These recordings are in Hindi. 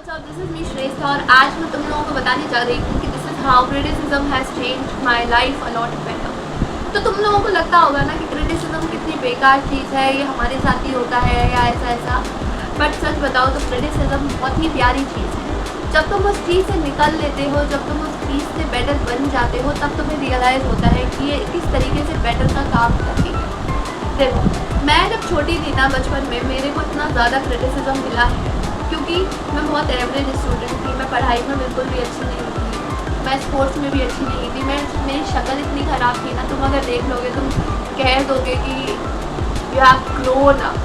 व्हाट्सअप, दिस इज मी श्रेष्ठ और आज मैं तुम लोगों को बताने जा रही हूँ कि this is how criticism has changed my life a lot better. तो तुम लोगों को लगता होगा ना कि क्रिटिसिज्म कितनी बेकार चीज़ है, ये हमारे साथ ही होता है या ऐसा ऐसा। बट सच बताओ तो क्रिटिसिज्म बहुत ही प्यारी चीज़ है। जब तुम उस चीज़ से निकल लेते हो, जब तुम उस चीज़ से बेटर बन जाते हो, तब तुम्हें रियलाइज़ होता है कि ये किस तरीके से बेटर का काम करती है। देखो, मैं जब छोटी थी ना, बचपन में मेरे को इतना ज़्यादा क्रिटिसिज्म मिला है क्योंकि मैं बहुत एवरेज स्टूडेंट थी। मैं पढ़ाई में बिल्कुल भी अच्छी नहीं थी, मैं स्पोर्ट्स में भी अच्छी नहीं थी। मेरी शक्ल इतनी ख़राब थी ना, तुम अगर देख लोगे तुम कह दोगे कि यू हैव ग्रोन अप।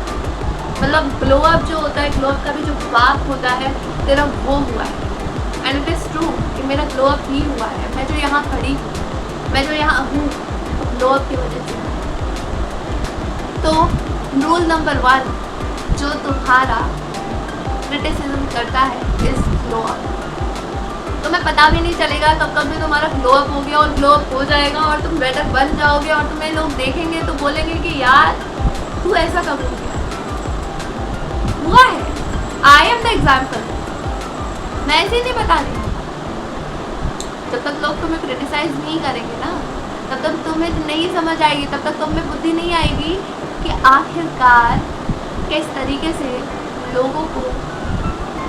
मतलब ग्लो अप जो होता है, ग्लो अप का भी जो बाप होता है तेरा, वो हुआ है। एंड इट इज़ ट्रू कि मेरा ग्लो अप ही हुआ है। मैं जो यहाँ खड़ी हूँ, मैं जो यहाँ हूँ, ग्लो अप की वजह से। तो रूल नंबर 1, जो तुम्हारा क्रिटिसिज्म करता है इस ग्लो अप, तुम्हें पता भी नहीं चलेगा कब कब भी तुम्हारा ग्लो अप हो गया और ग्लो अप हो जाएगा और तुम बेटर बन जाओगे और तुम्हें लोग देखेंगे तो बोलेंगे कि यार तू ऐसा कब हो गया। हुआ है, आई एम द एग्जाम्पल। मैं ऐसे ही नहीं बता रही। जब तक लोग तुम्हें क्रिटिसाइज नहीं करेंगे ना, तब तक तुम्हें नहीं समझ आएगी, तब तक तुम्हें बुद्धि नहीं आएगी कि आखिरकार किस तरीके से लोगों को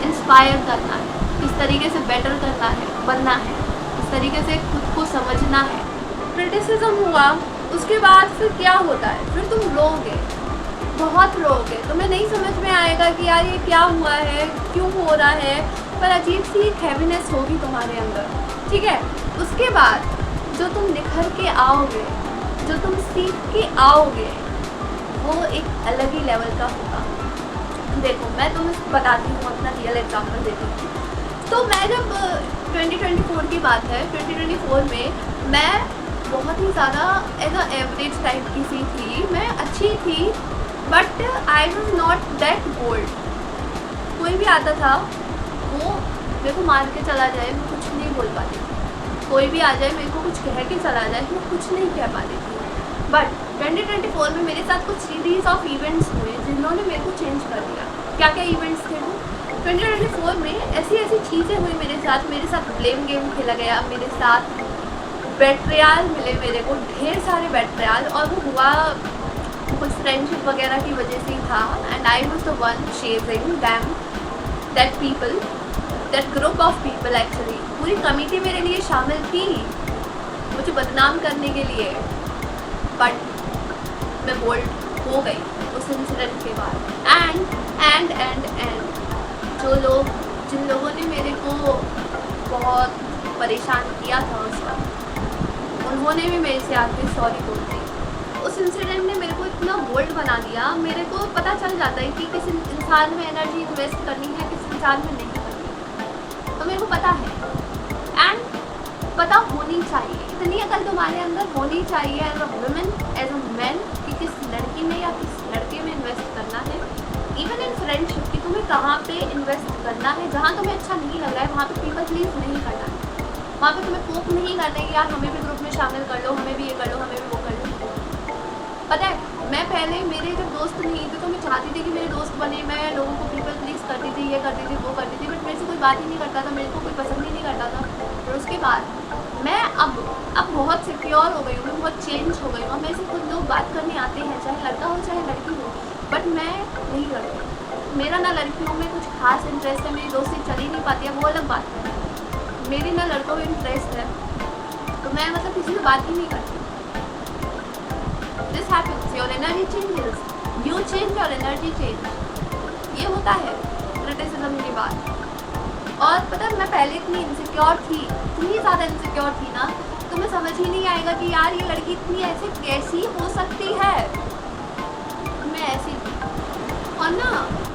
इंस्पायर करना है, किस तरीके से बेटर करना है, बनना है, किस तरीके से खुद को समझना है। क्रिटिसिज्म हुआ, उसके बाद फिर क्या होता है, फिर तुम रोओगे, बहुत रोओगे। तुम्हें नहीं समझ में आएगा कि यार ये क्या हुआ है, क्यों हो रहा है, पर अजीब सी एक हैवीनेस होगी तुम्हारे अंदर, ठीक है। उसके बाद जो तुम निखर के आओगे, जो तुम सीख के आओगे, वो एक अलग ही लेवल का होगा। देखो, मैं तुम्हें बताती हूँ, अपना रियल एग्जांपल देती हूँ। तो मैं जब 2024 की बात है, 2024 में मैं बहुत ही ज़्यादा एज अ एवरेज टाइप की सी थी। मैं अच्छी थी but I was not that bold. कोई भी आता था वो मेरे को मार के चला जाए, मैं कुछ नहीं बोल पाती थी। कोई भी आ जाए, मेरे को कुछ कह के चला जाए, मैं कुछ नहीं कह पाती थी। बट 2024 में मेरे साथ कुछ सीरीज ऑफ इवेंट्स हुए जिन्होंने मेरे को चेंज कर दिया। क्या क्या इवेंट्स थे वो? 2024 में ऐसी ऐसी चीज़ें हुई मेरे साथ ब्लेम गेम खेला गया, मेरे साथ बेट्रियाल मिले मेरे को, ढेर सारे बेट्रियाल, और वो हुआ कुछ फ्रेंडशिप वगैरह की वजह से ही था। And I was the one chasing them, that people, that group of people. Actually पूरी कमेटी मेरे लिए शामिल थी मुझे बदनाम करने के लिए, बट मैं बोल्ड हो गई उस इंसिडेंट के बाद। एंड जिन लोगों ने मेरे को बहुत परेशान किया था उस वक्त, उन्होंने भी मेरे से आके सॉरी बोल दी। उस इंसिडेंट ने मेरे को इतना बोल्ड बना दिया। मेरे को पता चल जाता है कि किस इंसान में एनर्जी इन्वेस्ट करनी है, किस इंसान में नहीं करनी है। तो मेरे को पता है, एंड पता होनी चाहिए, इतनी अकल तुम्हारे अंदर होनी चाहिए as a women, as a man, कि किस लड़की में या किस लड़के में इन्वेस्ट करना है। इवन इन फ्रेंडशिप कि तुम्हें कहाँ पे इन्वेस्ट करना है। जहाँ तुम्हें अच्छा नहीं लग रहा है वहाँ पे पीपल प्लीज नहीं करना है। वहाँ पे तुम्हें पोक नहीं करना है कि यार हमें भी ग्रुप में शामिल कर लो, हमें भी ये कर लो, हमें भी वो कर लो। पता है, मैं पहले मेरे जब दोस्त नहीं थे तो मैं चाहती थी कि मेरे दोस्त बने, मैं लोगों को पीपल प्लीज करती थी, ये करती थी, वो करती थी, बट मेरे से कोई बात ही नहीं करता था, मेरे को कोई पसंद ही नहीं करता था। और उसके बाद मैं अब बहुत सिक्योर हो गई हूँ, मैं बहुत चेंज हो गई हूँ। मेरे से खुद लोग बात करने आते हैं, चाहे लड़का हो चाहे लड़की हो, बट मैं नहीं करती। मेरा ना लड़कियों में कुछ खास इंटरेस्ट है, मेरी दोस्ती चल ही नहीं पाती है, वो अलग बात है। मेरी ना लड़कों में इंटरेस्ट है, तो मैं मतलब किसी से बात ही नहीं करती। This happens, your energy changes, you change, your energy change. ये होता है क्रिटिसिज्म के बाद। और पता है, मैं पहले इतनी इनसिक्योर थी, इतनी ज़्यादा इनसिक्योर थी ना, तुम्हें समझ ही नहीं आएगा कि यार ये लड़की इतनी ऐसे कैसी हो सकती है। मैं ऐसी थी। और ना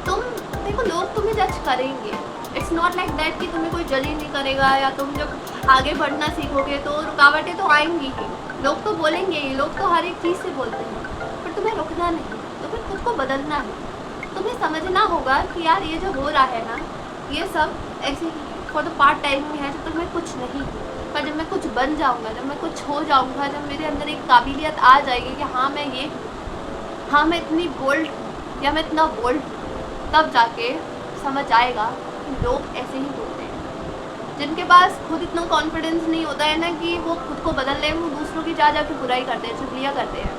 तुम देखो, लोग तुम्हें जज करेंगे। इट्स नॉट लाइक दैट कि तुम्हें कोई जज ही नहीं करेगा, या तुम जब आगे बढ़ना सीखोगे तो रुकावटें तो आएंगी ही। लोग तो बोलेंगे ही, लोग तो हर एक चीज़ से बोलते हैं, पर तुम्हें रुकना नहीं, तुम्हें खुद को बदलना है। तुम्हें समझना होगा कि यार ये जो हो रहा है ना, ये सब ऐसे फॉर द पार्ट टाइम में है, तो तुम्हें कुछ नहीं। पर जब मैं कुछ बन जाऊँगा, जब मैं कुछ हो जाऊँगा, जब मेरे अंदर एक काबिलियत आ जाएगी कि हाँ मैं ये, हाँ मैं इतनी बोल्ड या मैं इतना बोल्ड, तब जाके समझ आएगा लोग ऐसे ही होते हैं जिनके पास खुद इतना कॉन्फिडेंस नहीं होता है ना कि वो खुद को बदल लें, वो दूसरों की जा जाके बुराई करते हैं, चुगलियाँ करते हैं,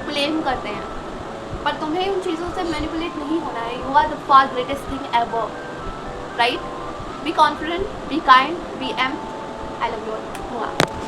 ब्लेम करते हैं। पर तुम्हें उन चीज़ों से मैनिपुलेट नहीं होना है। You are the far greatest thing ever, right? Be confident, be kind, be am. I love you all.